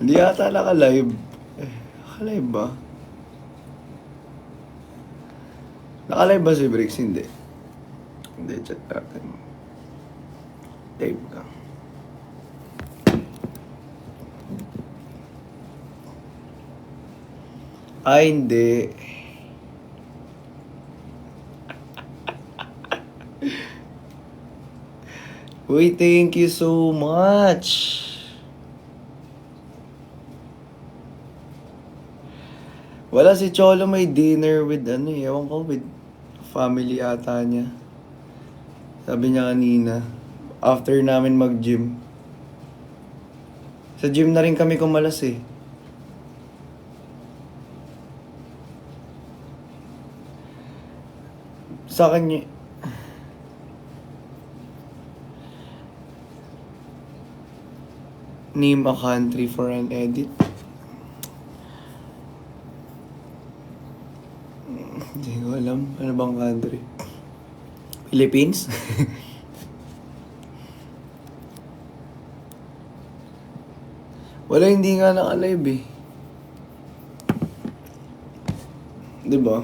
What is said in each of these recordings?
Hindi yata naka-live. Naka-live ba? Naka-live ba si Briggs? Hindi. Hindi, chat natin. Live ka. Ay, hindi. Uy, thank you so much. Wala si Cholo may dinner with ewan ko, with family ata niya. Sabi niya kanina, after namin mag-gym. Sa gym na rin kami kumalas eh. Sa kanya, name a country for an edit. Hindi ko alam. Ano bang country? Philippines? Wala, hindi nga naka-live eh. Diba?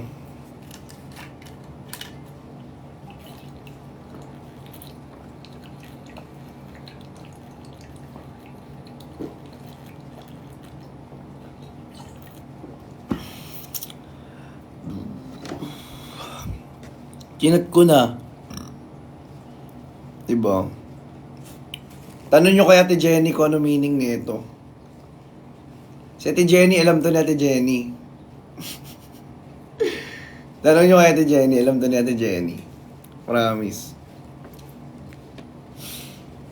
Kinat ko na. Diba? Tanong nyo kay Ate Jenny kung ano meaning nito. Si Ate Jenny, alam to ni Ate Jenny. Tanong nyo kay Ate Jenny, alam to ni Ate Jenny. Promise.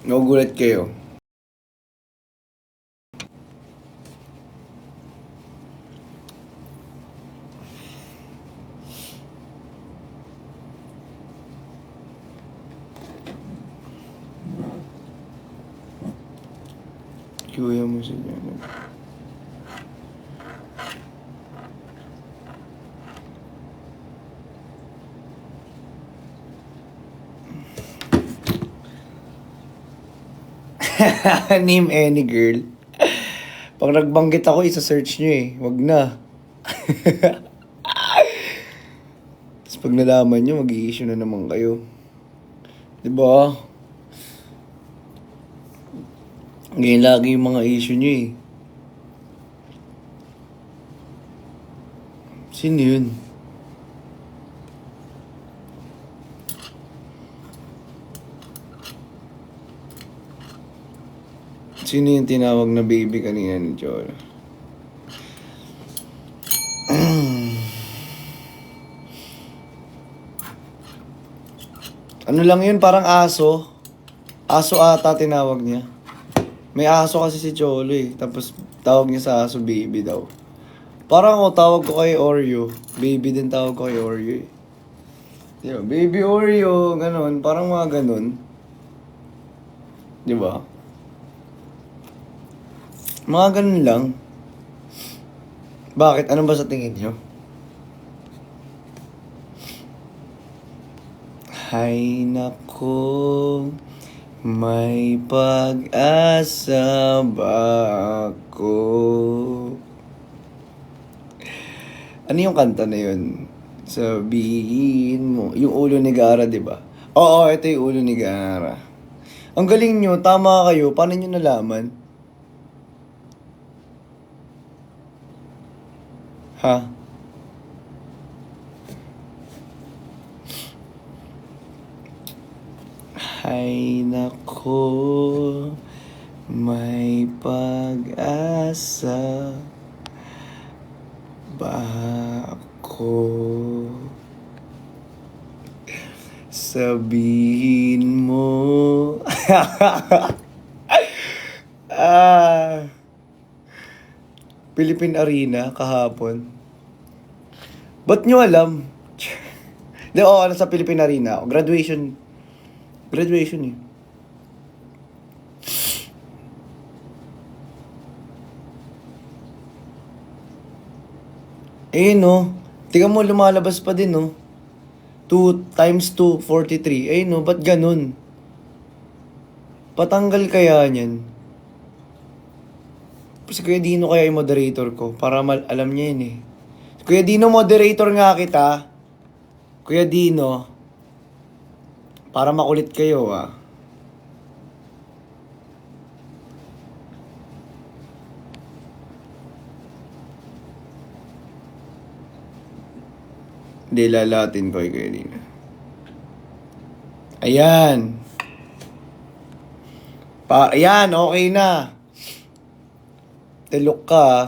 Nagugulat kayo. Kuya mo siya dyan. Name any girl. Pag nagbanggit ako, isa-search nyo eh. Wag na. Tapos pag nalaman nyo, mag-i-issue na naman kayo. Diba? Ngayon lagi yung mga issue nyo eh. Sino yun? Sino yung tinawag na baby kanina ni Cholo? Ano lang yun, parang aso. Aso ata tinawag niya. May aso kasi si Cholo eh. Tapos tawag niya sa aso baby daw. Parang ako tawag ko kay Oreo. Baby din tawag ko kay Oreo eh. Diba? Baby Oreo, ganun. Parang mga ganun. Diba? Mga ganun lang. Bakit? Ano ba sa tingin nyo? Hay nako, may pag-asa ba ako? Ano yung kanta na yun? Sabihin mo. Yung ulo ni Gara, di ba? Oo, ito yung ulo ni Gara. Ang galing nyo, tama kayo. Paano nyo nalaman? Ha? Hay nako, may pag-asa ba ako? Sabihin mo. Philippine Arena kahapon. Ba't nyo alam? Di, ano sa Philippine Arena? Graduation eh. No. Tingnan mo, lumalabas pa din, no. 2 times 2, 43. No, ba't ganun? Patanggal kaya niyan? Si Kuya Dino kaya yung moderator ko. Para alam niya yun eh. Kuya Dino, moderator nga kita. Kuya Dino. Para makulit kayo ah. Hindi, lalatin ko kay Kuya Dino. Ayan. Ayan, okay na. Tilok ka ah.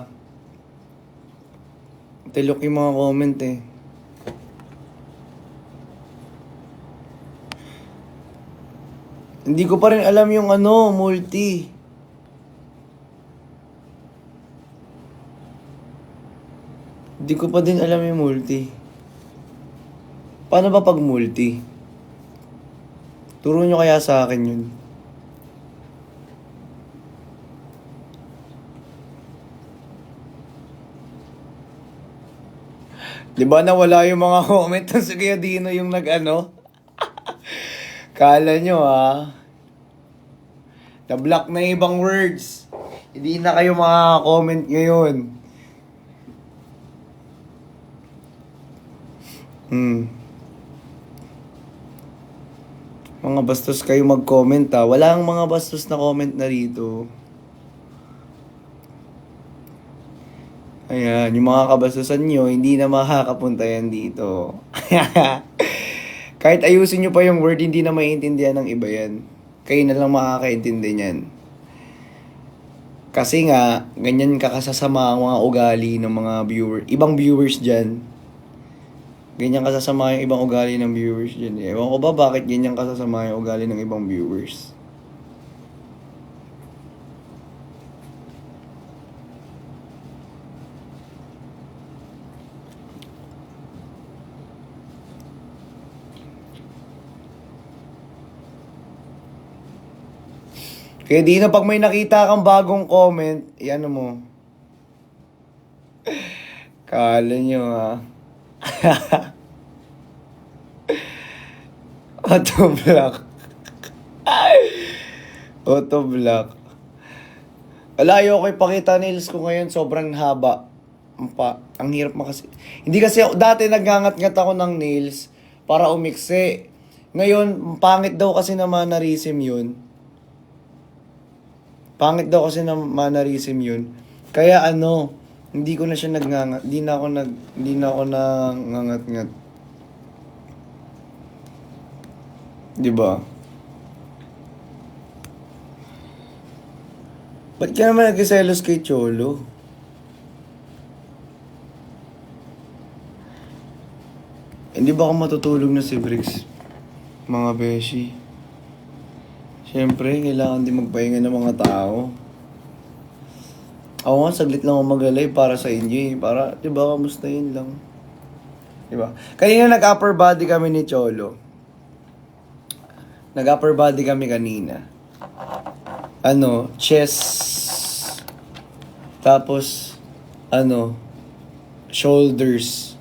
Tilok yung mga comment eh. Hindi ko pa rin alam yung multi. Hindi ko pa din alam yung multi. Paano ba pag multi? Turo nyo kaya sa akin yun. Di ba nawala yung mga comment ng si Kuya Dino yung Kala nyo na-block na yung ibang words. Hindi na kayo makaka-comment ngayon. Mga bastos kayo mag-comment Wala ang mga bastos na comment na rito. Ayan, yung mga kabastusan nyo, hindi na makakapunta yan dito. Kahit ayusin nyo pa yung word, hindi na maiintindihan ng iba yan. Kayo na lang makakaintindi niyan. Kasi nga, ganyan kakasasama ang mga ugali ng mga ibang viewers dyan. Ganyan kasasama yung ibang ugali ng viewers dyan. Ewan ko ba bakit ganyan kasasama yung ugali ng ibang viewers. Kaya di na pag may nakita kang bagong comment, yan mo. Kala nyo Auto-block. Auto-block. Alayo ko ipakita nails ko ngayon, sobrang haba. Ang hirap makasi. Hindi kasi dati nagngangat-ngat ako ng nails para umiksi. Ngayon, pangit daw kasi na mannerism yun. Pangit daw kasi na mannerism yun. Kaya hindi ko na siya nagngangat. Hindi na ako nangangat-ngat. 'Di ba? Ba't ka naman nagkiselos kay Cholo? Hindi ba ako matutulog na si Briggs? Mga beshi. Siyempre, kailangan din magpahinga ng mga tao. Ako nga, saglit lang ako magalay para sa inyo Para, diba, kamusta yun lang. Diba? Kanina nag-upper body kami ni Cholo. Nag-upper body kami kanina. Chest. Tapos, shoulders.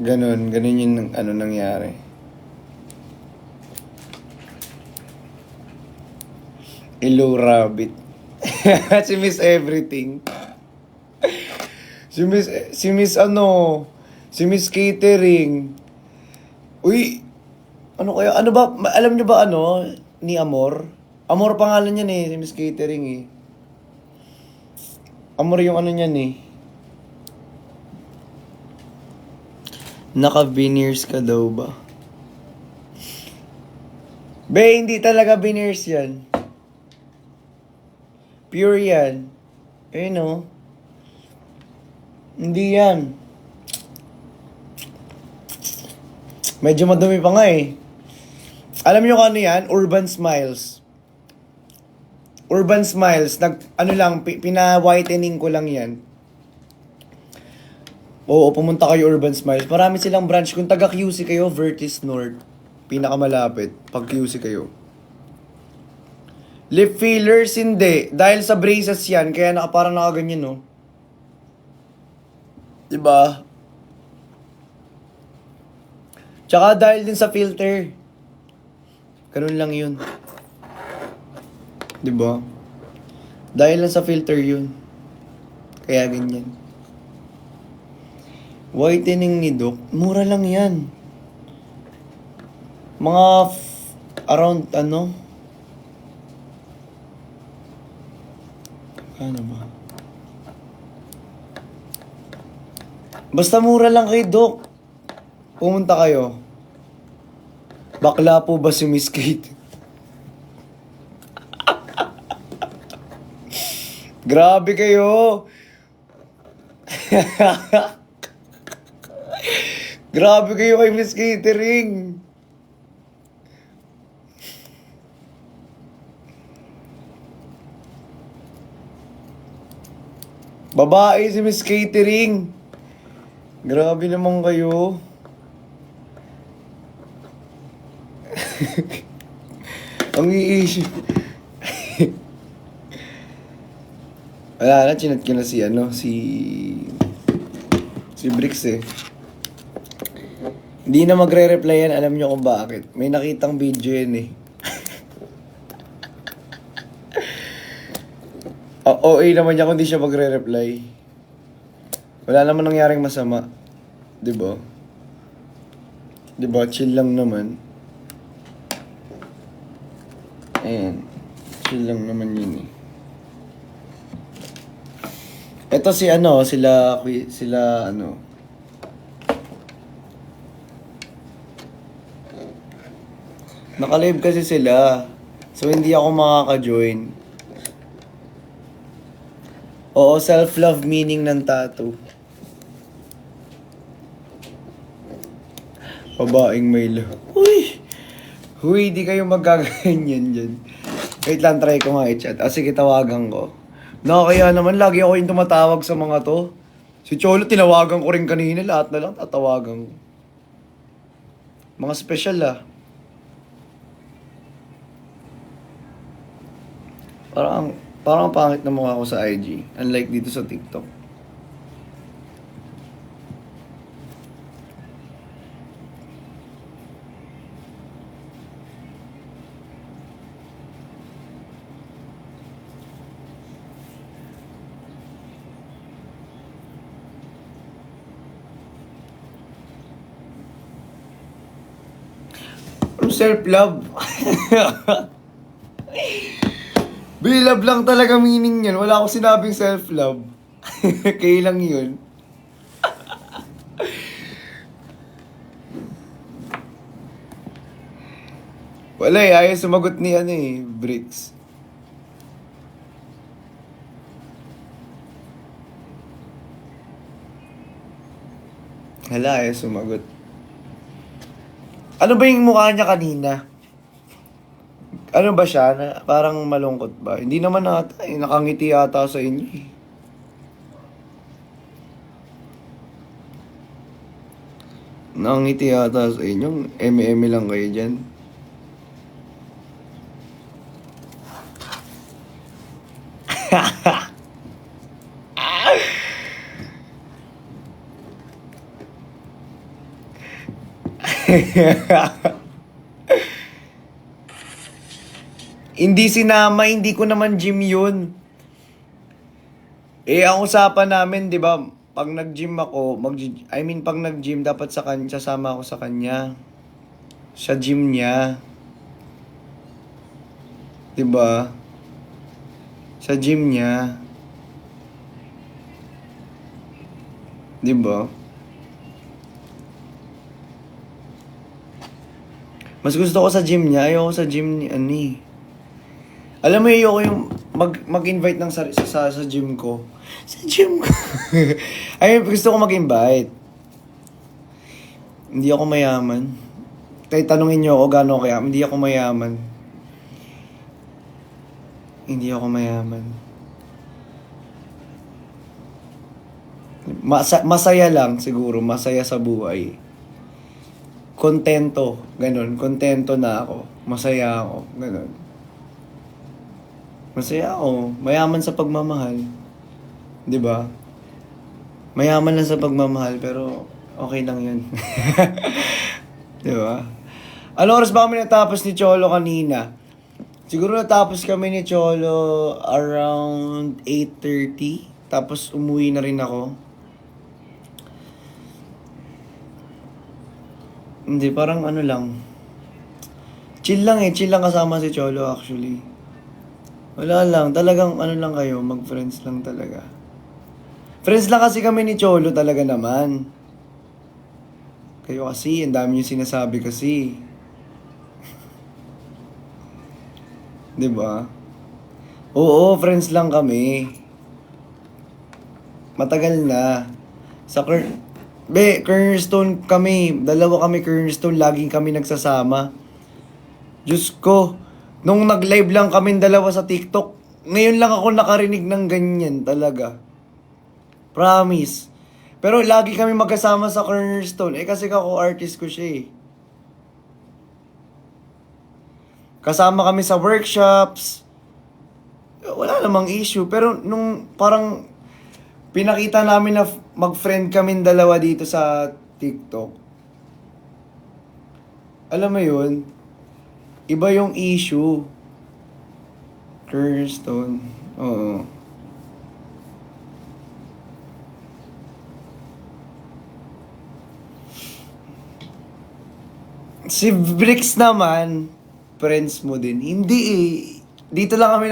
Ganon yung nangyari. Hello, Rabbit. Si Miss Everything. Si Miss Catering. Uy, kaya? Ano ba? Alam nyo ba ni Amor? Amor pangalan niyan si Miss Catering Amor yung niyan Naka-veneers ka daw ba? Be, hindi talaga veneers yan. Pure yan. Hindi yan. Medyo madumi pa nga Alam niyo kung ano yan? Urban Smiles. Urban Smiles. Pina-whitening ko lang yan. Oo, pumunta kayo Urban Smiles. Marami silang branch. Kung taga QC kayo, Vertis North. Pinakamalapit. Pag QC kayo. Lip fillers, hindi. Dahil sa braces yan, kaya parang nakaganyan, Diba? Tsaka dahil din sa filter. Ganun lang yun. Diba? Dahil lang sa filter yun. Kaya ganyan. Whitening ni Doc, mura lang yan. Mga around ano? Ano ba? Basta mura lang kay Doc. Pumunta kayo. Bakla po ba si Miss Kate? Grabe kayo. Grabe kayo kay Miss Catering. Babae si Miss Catering. Grabe naman kayo. Ang i-issue. Wala na, chinat ko na si Bricks eh. Hindi na magre-reply yan, alam nyo kung bakit. May nakitang video yan eh. OA naman niya kung di siya magre-reply. Wala naman nangyaring masama. Diba? Diba? Chill lang naman. Ayan. Chill lang naman yun eh. Ito si sila Naka-live kasi sila. So hindi ako makaka-join. Oo, self-love meaning ng tattoo. Babaeng may love. Huy, di kayo magaganyan dyan. Wait lang, try ko nga i-chat. Sige, tawagan ko. Kaya naman, lagi ako yung tumatawag sa mga to. Si Cholo, tinawagan ko rin kanina. Lahat na lang tatawagan ko. Mga special Parang pangit na mukha ko sa IG. Unlike dito sa TikTok. Self-love. Be-love lang talaga meaning yan. Wala akong sinabing self-love. Kaya lang yun. Wala ayaw sumagot ni Bricks. Ayaw sumagot. Ano ba yung mukha niya kanina? Ano ba siya? Parang malungkot ba? Hindi naman ata. Nakangiti ata sa inyo eh. Nakangiti ata sa inyo. Eme-eme lang kayo dyan. Hindi sinama, hindi ko naman gym yun. Ang usapan namin, 'di ba, pag nag-gym ako, pag nag-gym dapat sasama ako sa kanya. Sa gym niya. 'Di ba? Sa gym niya. 'Di ba? Mas gusto ko sa gym niya, ayoko sa gym ni Ani. Alam mo, ayoko yung mag-invite ng sa gym ko. Sa gym ko. Ay, gusto ko mag-invite. Hindi ako mayaman. Kahit tanungin niyo ako gaano kaya, hindi ako mayaman. Hindi ako mayaman. Masaya lang siguro, masaya sa buhay. Kontento, ganun. Kontento na ako. Masaya ako, ganun. Masaya ako. Mayaman sa pagmamahal. 'Di ba? Mayaman lang sa pagmamahal, pero okay lang 'yun. 'Di ba? Ano oras ba kami natapos ni Cholo kanina? Siguro natapos kami ni Cholo around 8:30. Tapos umuwi na rin ako. Hindi, parang ano lang. Chill lang eh. Chill lang kasama si Cholo actually. Wala lang. Talagang ano lang kayo. Mag-friends lang talaga. Friends lang kasi kami ni Cholo talaga naman. Kayo kasi, ang dami yung sinasabi kasi. 'Di ba? Oo, friends lang kami. Matagal na. Sa Cornerstone kami. Dalawa kami Cornerstone. Laging kami nagsasama. Diyos ko. Nung nag-live lang kami dalawa sa TikTok, ngayon lang ako nakarinig ng ganyan talaga. Promise. Pero lagi kami magkasama sa Cornerstone. Eh kasi ako artist ko siya eh. Kasama kami sa workshops. Wala namang issue. Pero nung parang pinakita namin na mag-friend kami dalawa dito sa TikTok. Alam mo yun? Iba yung issue. Cornerstone. Oo. Si Bricks naman, friends mo din. Hindi eh. Dito lang kami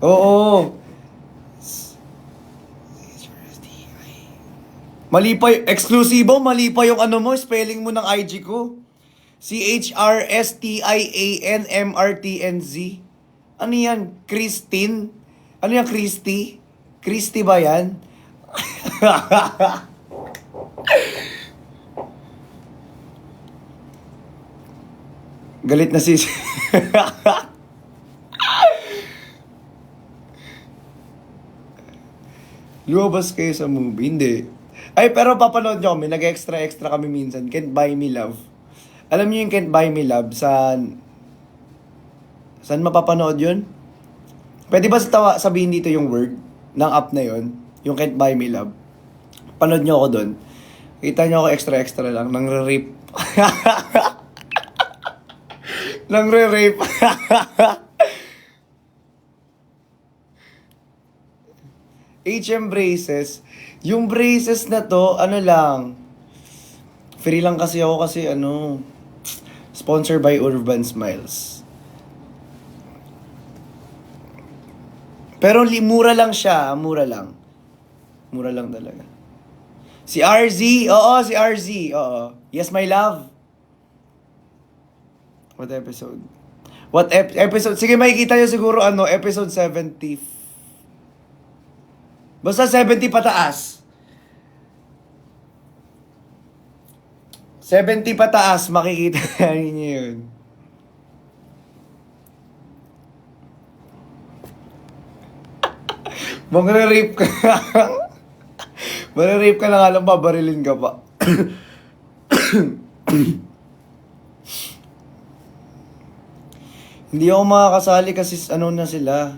Oo. Mali pa exclusibo, mali pa yung ano mo, spelling mo ng IG ko. CHRSTIANMRTNZ. Ano yan? Christine? Ano yan, Christy? Christy ba yan? Galit na si... Lumabas kayo sa movie? Hindi. Ay, pero papanood nyo kami. Nag-extra-extra kami minsan. Can't Buy Me Love. Alam niyo yung Can't Buy Me Love? Saan mapapanood yun? Pwede ba sabihin dito yung word ng app na yun? Yung Can't Buy Me Love. Panood nyo ako doon. Kita nyo ako extra-extra lang. Nang re-rape. Nang re-rape. HM braces. Yung braces na to, ano lang. Free lang kasi ako kasi ano. Sponsored by Urban Smiles. Pero mura lang siya. Mura lang. Mura lang talaga. Si RZ. Oo, si RZ. Oo. Yes, my love. What episode? What episode? Sige, makikita nyo siguro ano, episode 70. Basta 70 pataas. 70 pataas, makikita niyo yun. Magre-rape ka. Magre-rape ka na nga lang, babarilin ka pa. Hindi ako makakasali kasi ano na sila.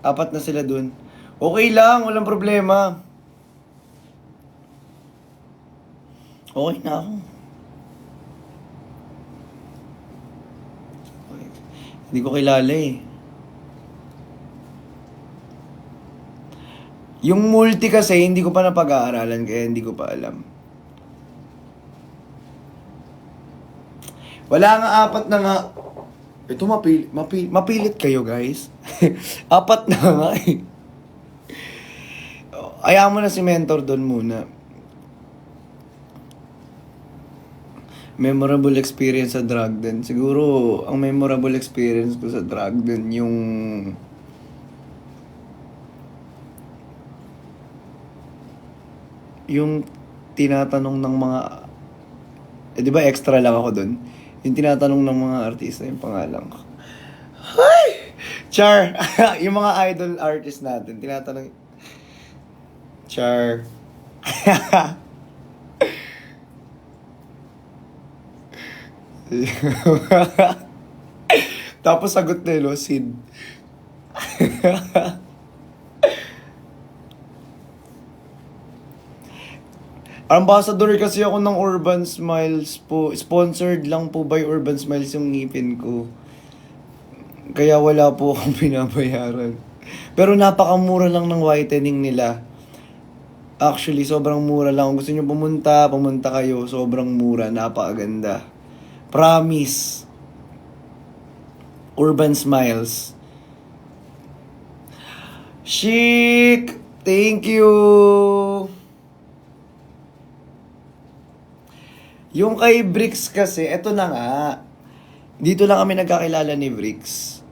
4 na sila dun. Okay lang, walang problema. Okay na ako. Hindi ko kilala eh. Yung multi kasi, hindi ko pa napag-aaralan kaya hindi ko pa alam. Wala nga 4 na nga. Ito mapilit kayo guys. 4 na nga eh. Ayaw mo na si mentor doon muna. Memorable experience sa drug den. Siguro, ang memorable experience ko sa drug den, yung tinatanong ng mga, di ba extra lang ako doon? Yung tinatanong ng mga artista yung pangalan ko. Hi! Char! Yung mga idol artist natin, tinatanong, Char. Tapos sagot nilo, Sid. Ambassador kasi ako ng Urban Smiles po. Sponsored lang po by Urban Smiles yung ngipin ko. Kaya wala po akong binabayaran. Pero napakamura lang ng whitening nila. Actually, sobrang mura lang. Kung gusto nyo pumunta kayo. Sobrang mura, napakaganda. Promise. Urban Smiles. Chic! Thank you! Yung kay Bricks kasi, eto na nga. Dito lang kami nagkakilala ni Bricks.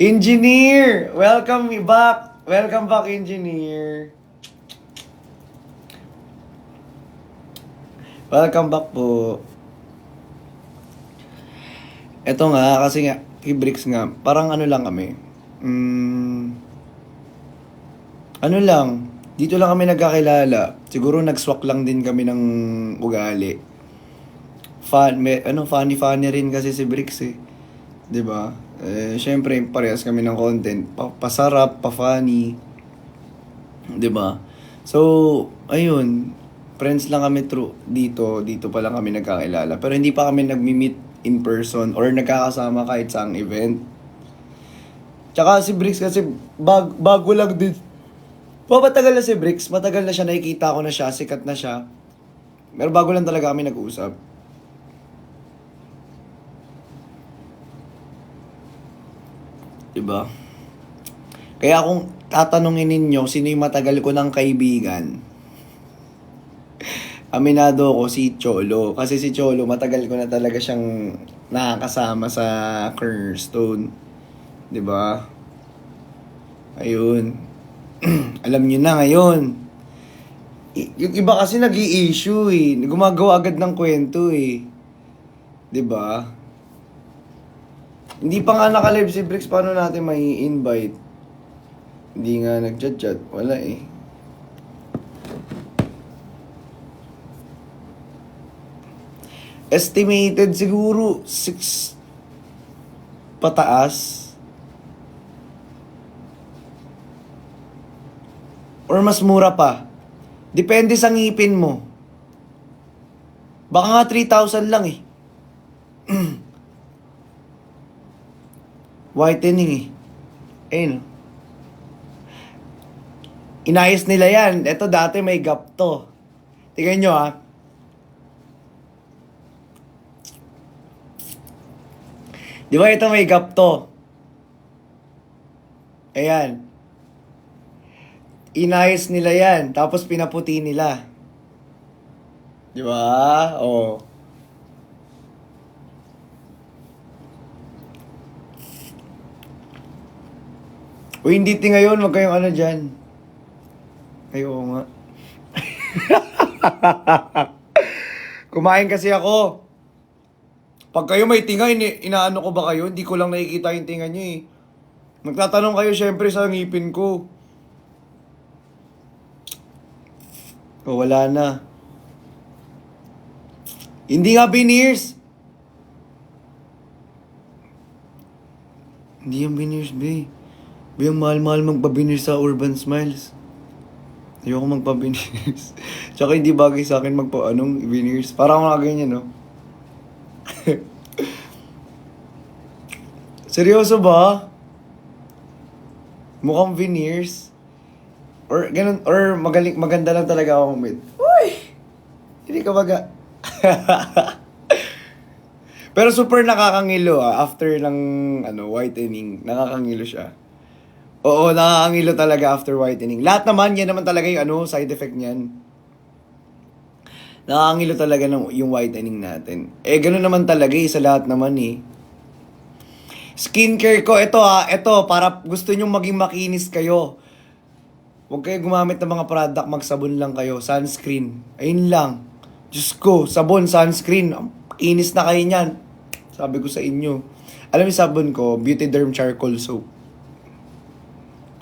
Engineer! Welcome back! Welcome back, Engineer. Welcome back po. Eto nga, kasi nga, kay Bricks nga, parang ano lang kami. Ano lang, dito lang kami nagkakilala. Siguro nag-swak lang din kami ng ugali. Funny rin kasi si Bricks eh. 'Di ba? Syempre, parehas kami ng content. Pasarap, pa-funny. 'Di ba? So, ayun. Friends lang kami dito pa lang kami nagkakilala. Pero hindi pa kami nagmi-meet in person or nagkakasama kahit sa event. Tsaka si Bricks kasi bago lang din. Matagal na si Bricks, matagal na siya, nakikita ko na siya, sikat na siya. Pero bago lang talaga kami nag-uusap. Diba? Kaya kung tatanungin ninyo, sino yung matagal ko ng kaibigan? Aminado ko si Cholo. Kasi si Cholo, matagal ko na talaga siyang nakakasama sa Cornerstone. Diba? Ayun. Alam nyo na ngayon. Yung iba kasi nag-i-issue eh. Gumagawa agad ng kwento eh. 'Di ba? Hindi pa nga naka-live si Bricks, paano natin may invite? Hindi nga nag-chat. Wala eh. Estimated siguro 6 pataas. Or mas mura pa. Depende sa ngipin mo. Baka nga 3,000 lang eh. Whitening eh. Ayun. Inayos nila yan. Ito dati may gap to. Tingnan nyo ah. Di ba ito may gap to? Ayan. Inayos nila yan, tapos pinaputi nila. Di ba? Oh. Uy, hindi ngayon, wag kayong ano dyan. Ay, oo nga. Kumain kasi ako. Pag kayo may tinga, inaano ko ba kayo? Hindi ko lang nakikita yung tinga nyo eh. Magtatanong kayo syempre sa ngipin ko. O, wala na. Hindi nga veneers. Hindi yung veneers, be. Be, yung mahal-mahal magpa-veneers sa Urban Smiles. Ayoko magpa-veneers. Tsaka hindi bagay sa akin veneers. Parang ako ganyan, no? Seryoso ba? Mukhang veneers? Or ganun, or maganda lang talaga ako with. Uy! Hindi ka baga. Pero super nakakangilo after ng whitening. Nakakangilo siya. Oo, nakakangilo talaga after whitening. Lahat naman, yan naman talaga yung side effect niyan. Nakakangilo talaga yung whitening natin. Ganun naman talaga sa lahat naman eh. Skincare ko, ito para gusto nyong maging makinis kayo. Huwag kayo gumamit ng mga product, magsabon lang kayo. Sunscreen. Ayun lang. Diyos ko, sabon, sunscreen. Inis na kayo niyan. Sabi ko sa inyo. Alam niyo sabon ko, Beauty Derm Charcoal Soap.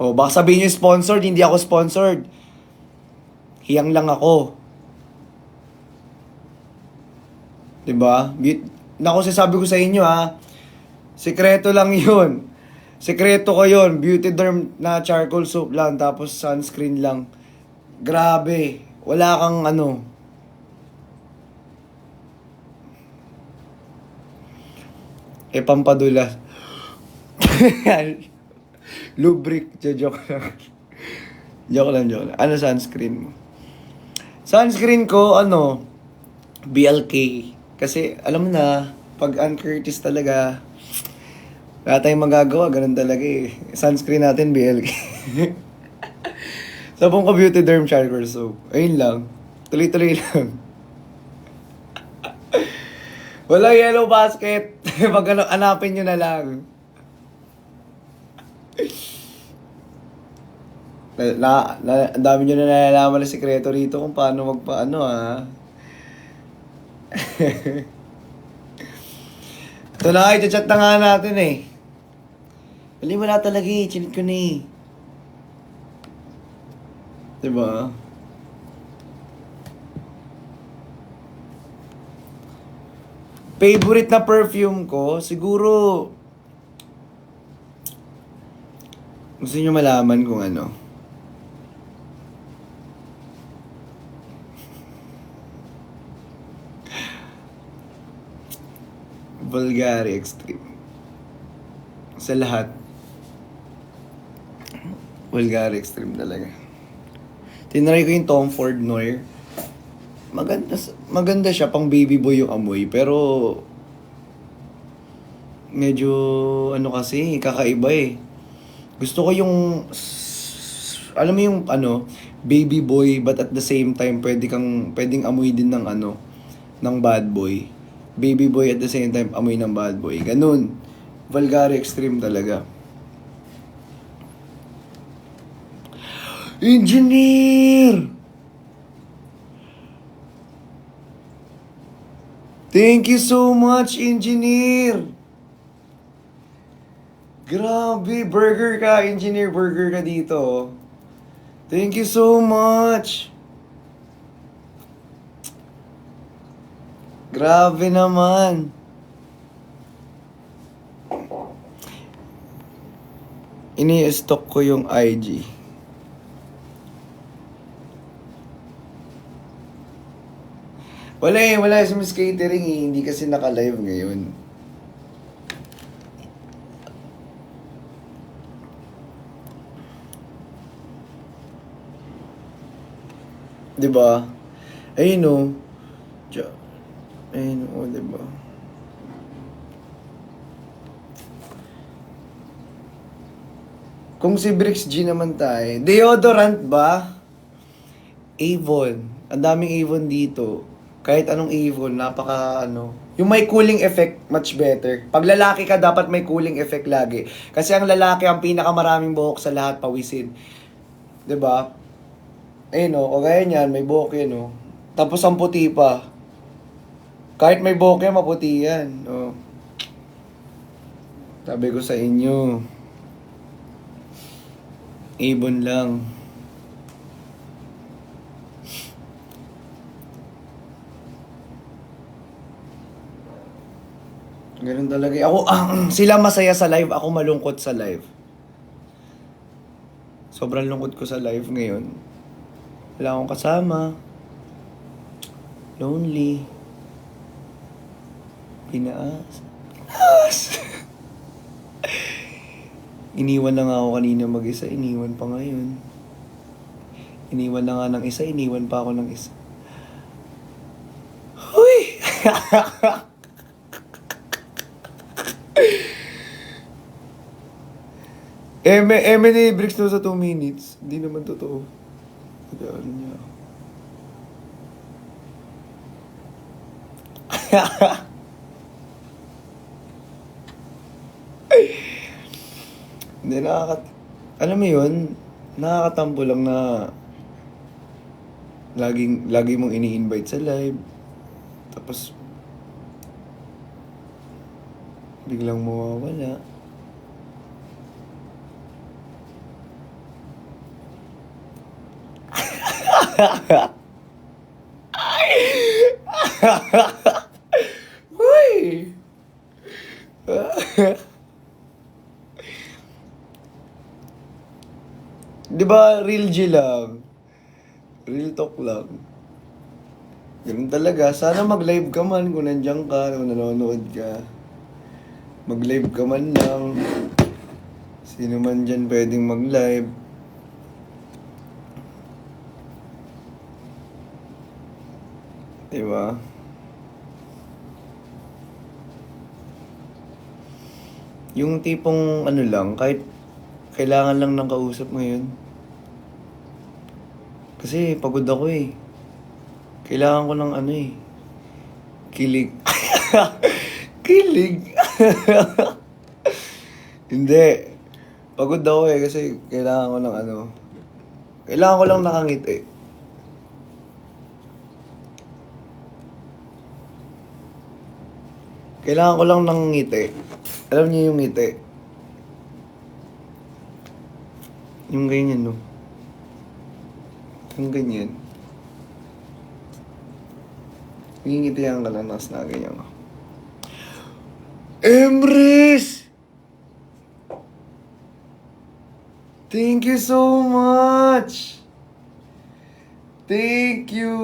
O, baka sabihin niyo sponsored, hindi ako sponsored. Hiyang lang ako. Diba? Naku, sabi ko sa inyo sekreto lang yun. Sekreto ko yun. Beauty Derm na charcoal soap lang, tapos sunscreen lang. Grabe. wala kang ano, pampadulas. Lubric, joke lang. Joke lang. Ano sunscreen mo? Sunscreen ko, BLK. Kasi, alam mo na, pag Ann Curtis talaga, wala tayong magagawa, ganun talaga eh. Sunscreen natin, BLK. Sabong ko Beauty Derm Charcoal Soap. Ayun lang. Tuloy-tuloy lang. Wala yellow basket. Pag hanapin nyo na lang. Ang dami nyo na nalalaman na sikreto rito kung paano magpaano ha. Ito na kayo, chat na nga natin eh. Wala mo na talaga eh, chinit ko na eh. Diba? Favorite na perfume ko, siguro gusto nyo malaman kung ano. Bulgari Extreme. Sa lahat. Bulgari Extreme talaga. Tinry ko yung Tom Ford Noir. Maganda siya, pang baby boy yung amoy, pero medyo kasi, kakaiba eh. Gusto ko yung alam mo yung baby boy but at the same time pwedeng amoy din ng ng bad boy. Baby boy at the same time amoy ng bad boy. Ganun. Bulgari Extreme talaga. Engineer! Thank you so much, Engineer! Grabe, burger ka, Engineer, burger ka dito. Thank you so much! Grabe naman. Ini-stock ko yung IG. Wala sa Miss Catering eh. Hindi kasi naka-live ngayon. Diba? Ayun o. Ayun o, diba? Kung si Brix G naman tayo. Deodorant ba? Avon. Ang daming Avon dito. Kahit anong Avon, yung may cooling effect, much better. Pag lalaki ka, dapat may cooling effect lagi. Kasi ang lalaki, ang pinakamaraming buhok sa lahat, pawisin. 'Di ba? Ayun o, kagaya niyan, may buhok yan o. Tapos ang puti pa. Kahit may buhok yan, maputi yan. O. Sabi ko sa inyo, Avon lang. Ganun talaga. Ako, sila masaya sa live, ako malungkot sa live. Sobrang lungkot ko sa live ngayon. Wala akong kasama. Lonely. Pinaas. Iniwan na nga ako kanina mag-isa, iniwan pa ngayon. Iniwan na nga ng isa, iniwan pa ako ng isa. Huy! Eme ni Brix no sa 2 minutes. Hindi naman totoo. Ano niya. Hindi alam mo yun, nakakatampo lang na lagi mong ini-invite sa live. Tapos biglang mawawala. Uy! Di ba real G lang? Real talk lang. Ganun talaga. Sana mag-live ka man kung nandiyan ka, kung nanonood ka. Mag-live ka man lang. Sino man dyan pwedeng mag-live. Diba? Yung tipong ano lang, kahit kailangan lang ng kausap ngayon. Kasi pagod ako eh. Kailangan ko ng ano eh. Kilig. Kilig. Hindi. Pagod ako eh kasi kailangan ko ng ano. Kailangan ko lang nakangiti. Kailangan ko lang ng ngiti. Alam niyo yung ngiti? Yung ganyan, no? Yung ganyan. Ngingitihan ka lang, nas na ganyan ka. Emrys! Thank you so much! Thank you,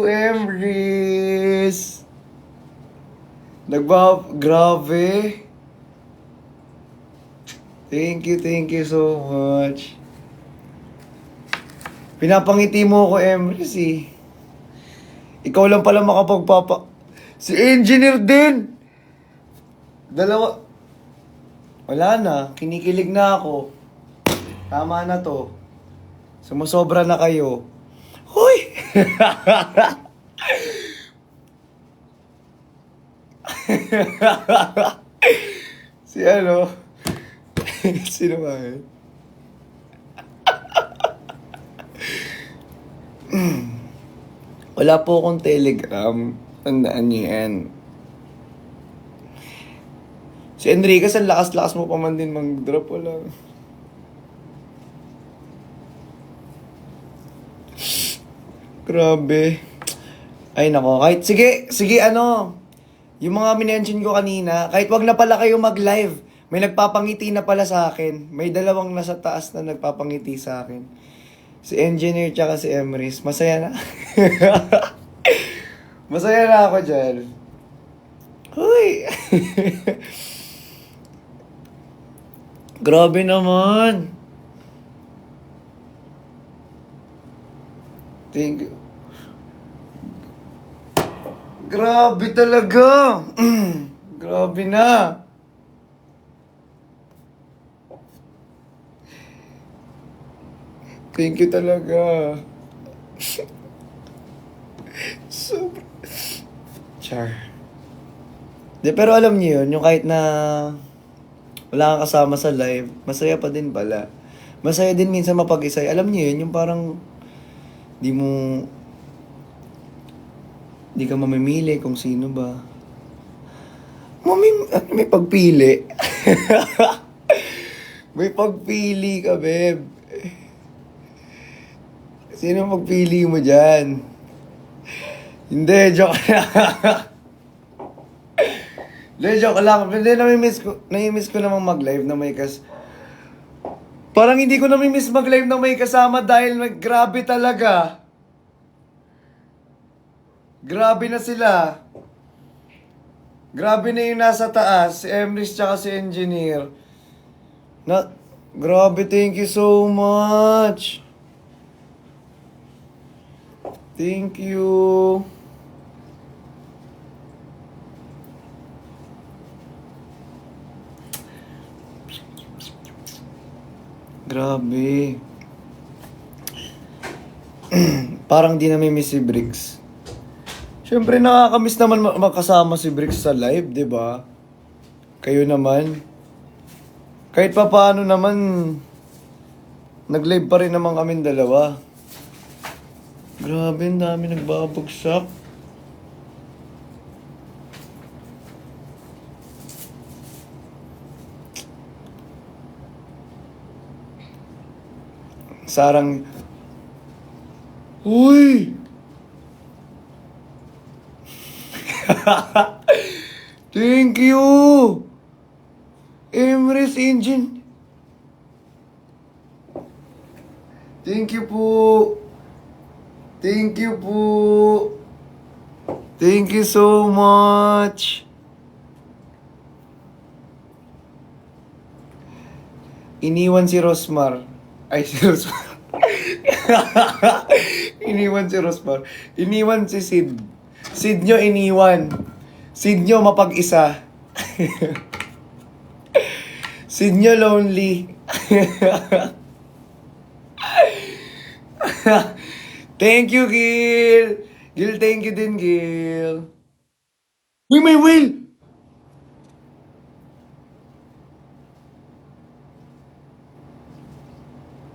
Emrys! Grabe! Thank you so much. Pinapangiti mo ako, Emrys eh. Ikaw lang pala Si engineer din! Dalawa. Wala na, kinikilig na ako. Tama na to. Sumusobra na kayo. Hoy! Si ano? Sino ba yun? Wala po akong Telegram. Tandaan niyo yan. Si Enriquez, ang lakas-lakas mo pa man din mag-drop. Wala. Grabe. Ay nako, kahit sige ano. Yung mga minention ko kanina, kahit wag na pala kayo mag-live, may nagpapangiti na pala sa akin. May dalawang nasa taas na nagpapangiti sa akin. Si Engineer tsaka si Emrys. Masaya na. Masaya na ako dyan. Huy! Grabe naman. Thank you. Grabe talaga. Grabe na. Thank you talaga. Super. Char. De, pero alam niyo yun, yung kahit na wala kang kasama sa live, masaya pa din pala. Masaya din minsan mapag-isay. Alam niyo yun, yung parang di ka mamimili kung sino ba. May pagpili. May pagpili ka, babe. Sino magpili mo dyan? Hindi, joke lang. Hindi, joke lang. Hindi, nami-miss ko namang mag-live na may Parang hindi ko nami-miss mag-live na may kasama dahil grabe talaga. Grabe na sila. Grabe na yung nasa taas, si Emrys tsaka si Engineer. Grabe, thank you so much. Thank you. Grabe. Parang di nami-miss si Briggs. Siyempre nakakamiss naman makasama si Briggs sa live, di ba? Kayo naman. Kahit pa paano naman, nag-live pa rin naman kami dalawa. Grabe, ang dami nagbabagsak. Sarang... Uy! Thank you! Emrys Engine. Thank you po. Thank you po. Thank you so much. Iniwan si Rosmar. Ay, si Rosmar. Iniwan si Rosmar. Iniwan si Sid. Sid nyo iniwan. Sid nyo mapag-isa. Sid nyo lonely. Thank you, Gil. Gil, thank you din, Gil. Uy, may whale!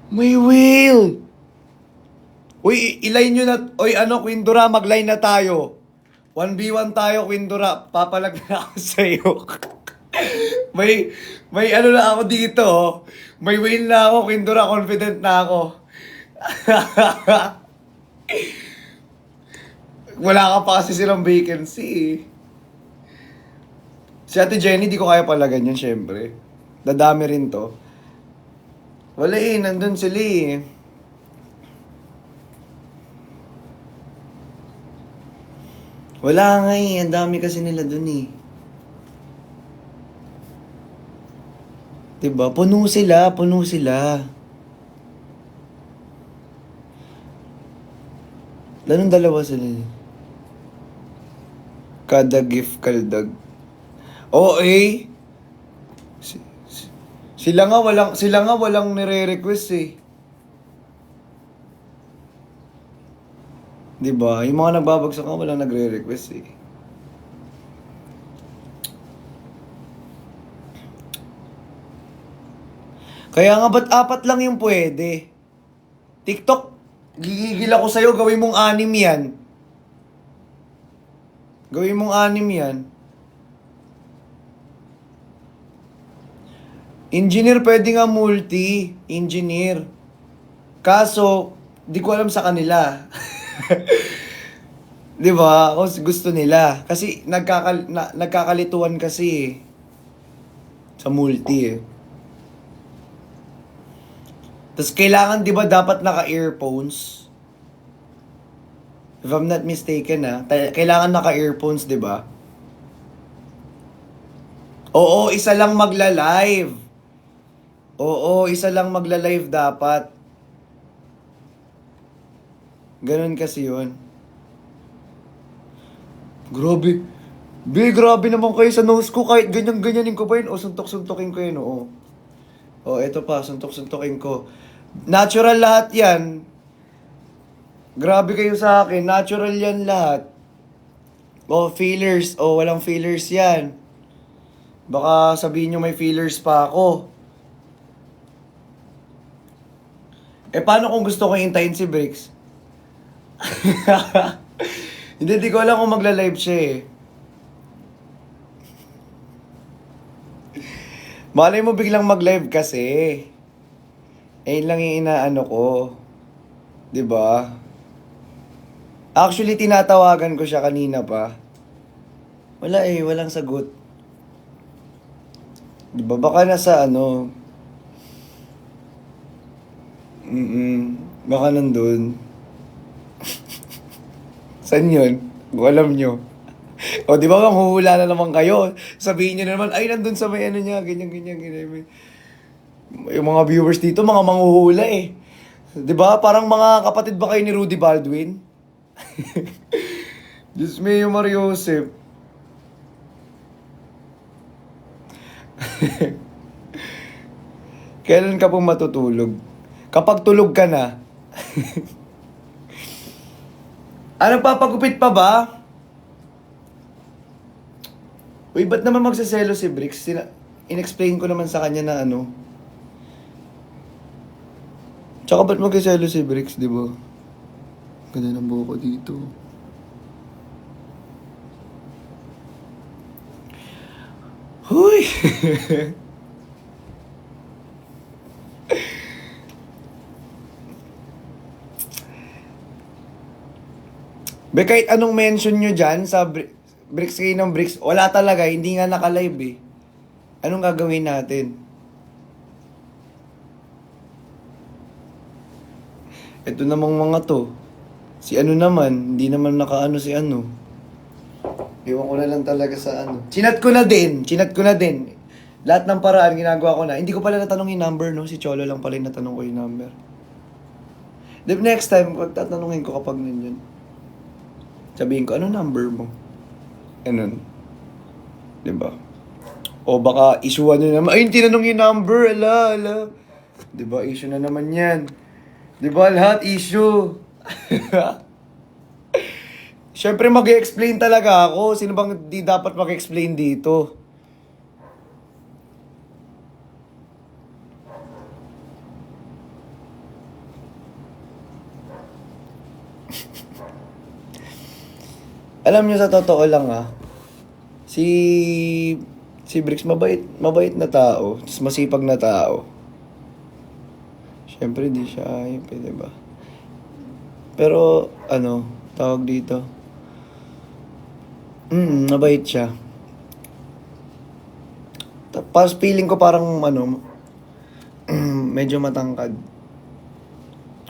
May whale! Uy, ilay nyo na. Uy, ano, Quindura, mag-line na tayo. 1v1 tayo, Quindura. Papalag na ako sa'yo. may ano na ako dito, oh. May whale na ako, Quindura. Confident na ako. Wala ka pa kasi silang vacancy, eh. Si Ate Jenny, di ko kaya pala ganyan, syempre. Dadami rin to. Wala eh, nandun sila eh. Wala nga eh, ang dami kasi nila dun eh. Diba? Puno sila, puno sila. Lanong dalawa sila eh. Kada gift kaldag. Oo eh. Sila nga walang nire-request eh. 'Di ba? Yung mga nagbabagsak nga walang nagre-request eh. Kaya nga ba't apat lang yung pwede? TikTok, gigigil ako sa'yo, gawin mong 6 yan. Gawin mong 6 yan. Engineer, pwede nga multi-engineer. Kaso, di ko alam sa kanila. Di ba? Kung gusto nila. Kasi nagkakalituan kasi eh. Sa multi eh. Tapos kailangan, di ba, dapat naka-earphones? If I'm not mistaken, kailangan naka-earphones, di ba? Oo, isa lang magla-live. Oo, isa lang magla-live dapat. Ganun kasi yun. Grabe. Grabe naman kayo sa nose ko. Kahit ganyan-ganyanin ko pa yun. O, suntok-suntokin ko yun, oo. O, eto pa, suntok-suntokin ko. Natural lahat yan. Grabe kayo sa akin. Natural yan lahat. O, fillers. O, walang fillers yan. Baka sabihin nyo may fillers pa ako. Eh, paano kung gusto ko hintayin si Bricks? Hindi, di ko alam kung magla-live siya eh. Malay mo biglang mag-live kasi. Eh, yun lang yung inaano ko. 'Di ba? Actually, tinatawagan ko siya kanina pa. Wala eh, walang sagot. 'Di ba? Baka nasa ano. Baka nandun. Saan yun? Kung alam nyo. O, di ba manghuhula na naman kayo? Sabihin nyo na naman, ay, nandun sa may ano niya, ganyan. Yung mga viewers dito, mga manghuhula eh. Di ba? Parang mga kapatid ba kayo ni Rudy Baldwin? Diyos me, yung Mario Joseph. Kailan ka pong matutulog? Kapag tulog ka na. Anong papagupit pa ba? Uy, ba't naman magsaselo si Bricks? In-explain ko naman sa kanya na ano. Tsaka ba't magsaselo si Bricks, di ba? Ganda ng buhok ko dito. Huy! Be, kahit anong mention nyo dyan sa Bricks kayo ng Bricks, wala talaga, hindi nga naka-live eh. Anong gagawin natin? Ito namang mga to. Si ano naman, hindi naman nakaano si ano. Iwan ko na lang talaga sa ano. Chinat ko na din. Lahat ng paraan ginagawa ko na. Hindi ko pala natanong yung number, no? Si Cholo lang pala yung natanong ko yung number. The next time, kung tatanungin ko kapag nandiyan, sabihin ko, ano number mo? Ganun. Diba? O baka issue nyo naman. Ayun, tinanong yung number. Ala. Diba, issue na naman yan. Diba, lahat issue. Siyempre, mag-explain talaga ako. Sino bang di dapat mag-explain dito? Alam nyo, sa totoo lang si Bricks mabait na tao, masipag na tao. Siyempre di siya ayop, diba? Pero tawag dito. Mabait siya. Tapos feeling ko parang medyo matangkad.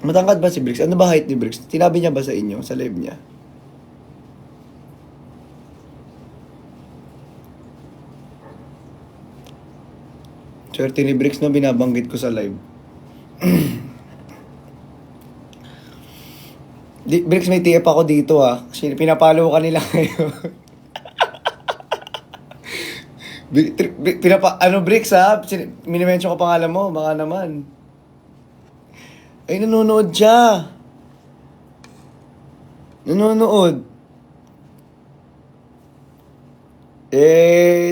Matangkad ba si Bricks? Ano ba height ni Bricks? Tinabi niya ba sa inyo, sa live niya? Swerte ni Bricks na binabanggit ko sa live. Bricks, may TF ako dito pinapalo ka nila ngayon. Bricks minimension ko pangalan mo, baka naman. Ay, nanonood siya. Nanonood.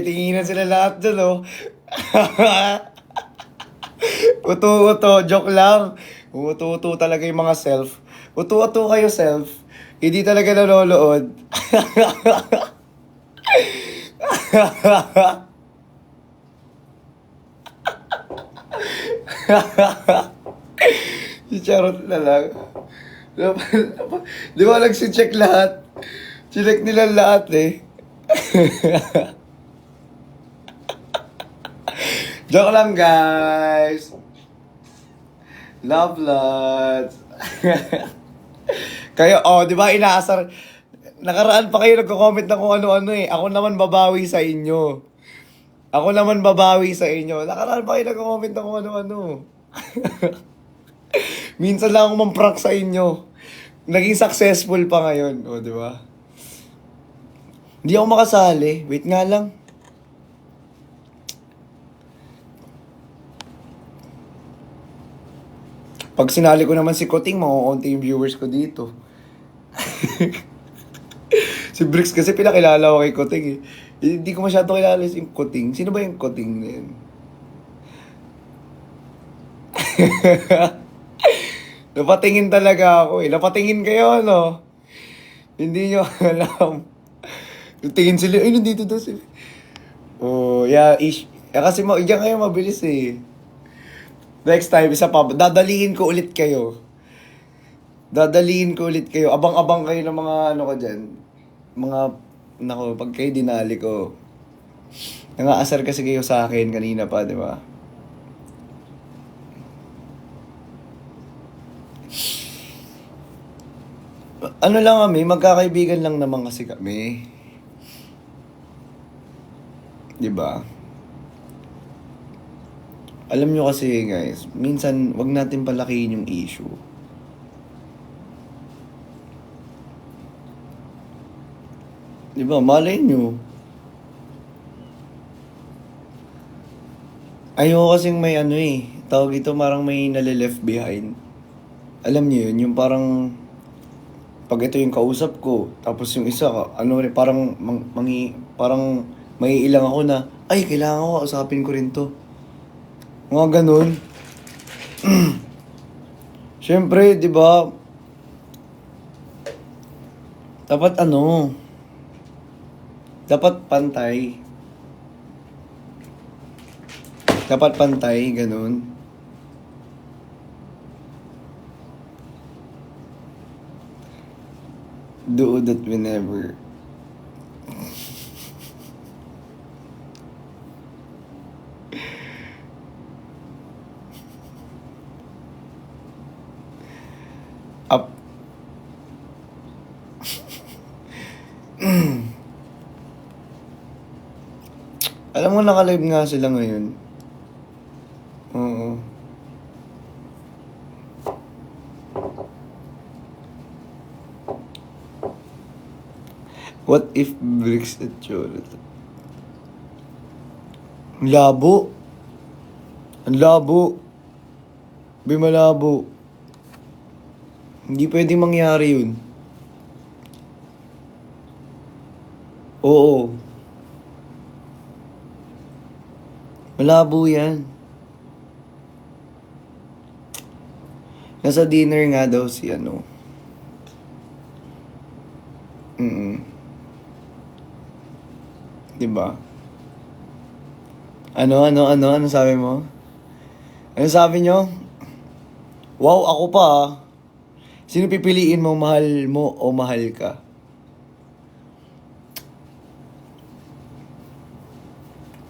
Tinginan sila lahat dun, Uto, joke lang. Uto talaga yung mga self. Uto kayo self. Hindi talaga nanonood. Si Charot na lang. Di ba nagsi-check lahat? Chinek nila lahat Joke lang, guys. Love lots. Kayo, di ba inaasar? Nakaraan pa kayo nagko-comment na kung ano-ano Ako naman babawi sa inyo. Nakaraan pa kayo nagko-comment na kung ano-ano. Minsan lang ako mamprank sa inyo. Naging successful pa ngayon. Di ba? Hindi ako makasali. Wait nga lang. Pag sinali ko naman si Koting, makukunti yung viewers ko dito. Si Bricks kasi pinakilala ko kay Koting Hindi ko masyado kilala si Koting. Sino ba yung Koting na yun? Napatingin talaga ako Napatingin kayo, Hindi nyo alam. Tingin sila, nandito daw sila. Kasi diyan kayo mabilis Next time, isa pa, dadalihin ko ulit kayo. Abang-abang kayo ng mga ko dyan. Pag kayo dinali ko. Nangaasar kasi kayo sa akin kanina pa, di ba? Ano lang kami, magkakaibigan lang naman kasi kami. Di ba? Alam nyo kasi guys, minsan wag natin palakihin yung issue. Di ba? Malay nyo. Ayoko kasing may tawag ito parang may nalileft behind. Alam nyo yun, yung parang pag ito yung kausap ko, tapos yung isa, parang parang may ilang ako na, ay, kailangan ko, usapin ko rin to. Mga ganun. Siyempre, di ba? Dapat dapat pantay. Dapat pantay, ganun. Do that whenever. Alam mo, naka-live nga sila ngayon. Oo. What if bricks at Jonathan? Ang labo. Ang labo. Be, malabo. Hindi pwedeng mangyari yun. Oo. Malabo yan. Nasa dinner nga daw si ano. Diba? Ano sabi mo? Ano sabi nyo? Wow, ako pa ah. Sino pipiliin mo, mahal mo o mahal ka?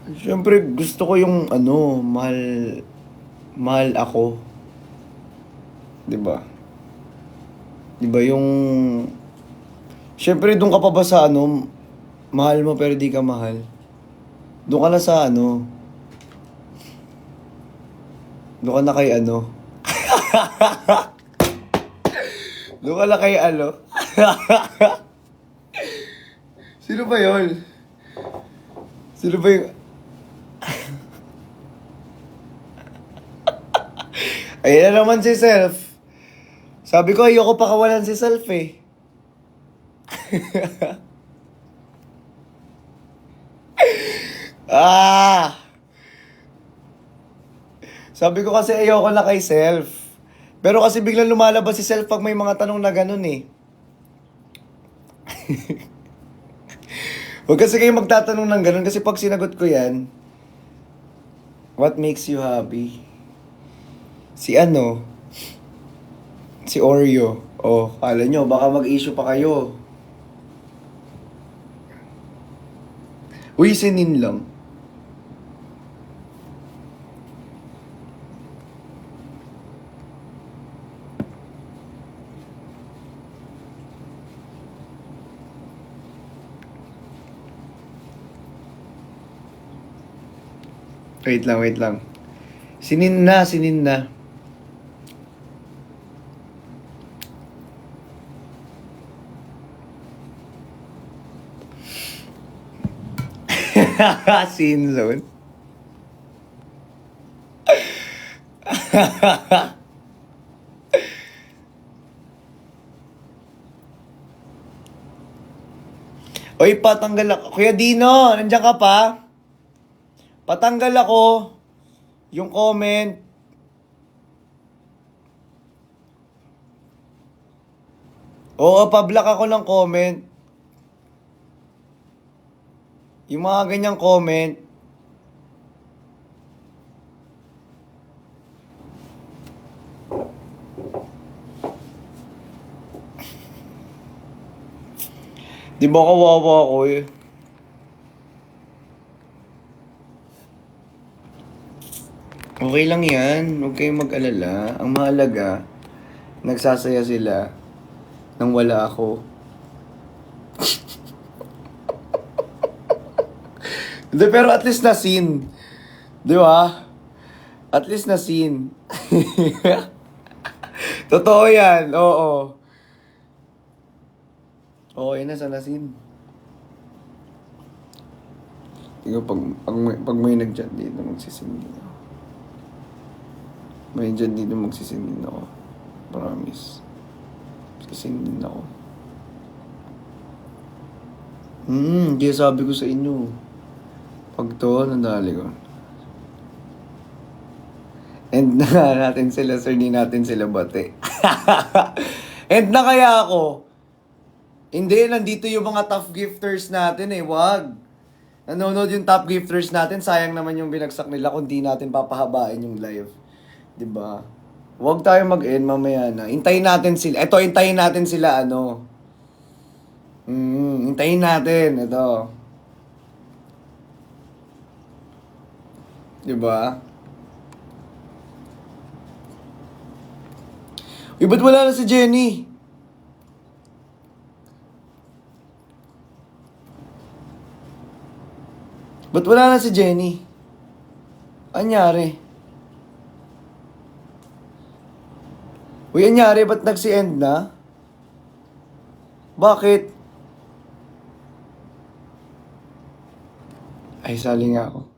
Siyempre, gusto ko yung ano, mahal ako. Diba? Diba yung... Siyempre, doon ka pa ba sa ano, mahal mo pero di ka mahal? Doon ka na sa ano, doon ka na kay ano. Doon ka na kay ano. Sino ba yun? Sino ba yung... Ayan na naman si Self. Sabi ko, ayoko pakawalan si Self eh. Ah! Sabi ko kasi ayoko na kay Self. Pero kasi biglang lumalabas si Self pag may mga tanong na ganun eh. Huwag kasi kayo magtatanong ng ganun kasi pag sinagot ko yan, what makes you happy? Si ano? Si Oreo. Oh, kala nyo, baka mag-issue pa kayo. Uy, sinin lang. Wait lang. Sinin na. Scene zone. Oy, patanggal ako. Kuya Dino, nandiyan ka pa? Patanggal ako yung comment. Oo, pa-block ako ng comment. Yung mga ganyang comment. Di ba kawawa ako eh? Okay lang yan. Huwag kayong mag-alala. Ang mahalaga, nagsasaya sila nang wala ako. Hindi, pero at least na scene. Di ba? At least na scene. Totoo yan, oo. Okay na sa scene. Tingnan, pag may nag-chat dito, magsisingin ako. May dyan dito magsisingin ako. Promise. Magsisingin ako. Kaya sabi ko sa inyo. Pag to, nadali ko. End na nga natin sila, sir. Di natin sila bate. End na kaya ako. Hindi, nandito yung mga top gifters natin eh. Wag. Nanonood yung top gifters natin. Sayang naman yung binagsak nila kung di natin papahabain yung live. Diba? Huwag tayo mag-end mamaya na. Hintayin natin sila. Ito, hintayin natin sila ano. Hintayin natin. Ito. Diba? Uy, ba't wala na si Jenny? Ba't wala na si Jenny? Anyari? Uy, anyari? Ba't nagsi-end na? Bakit? Ay, sali nga ako.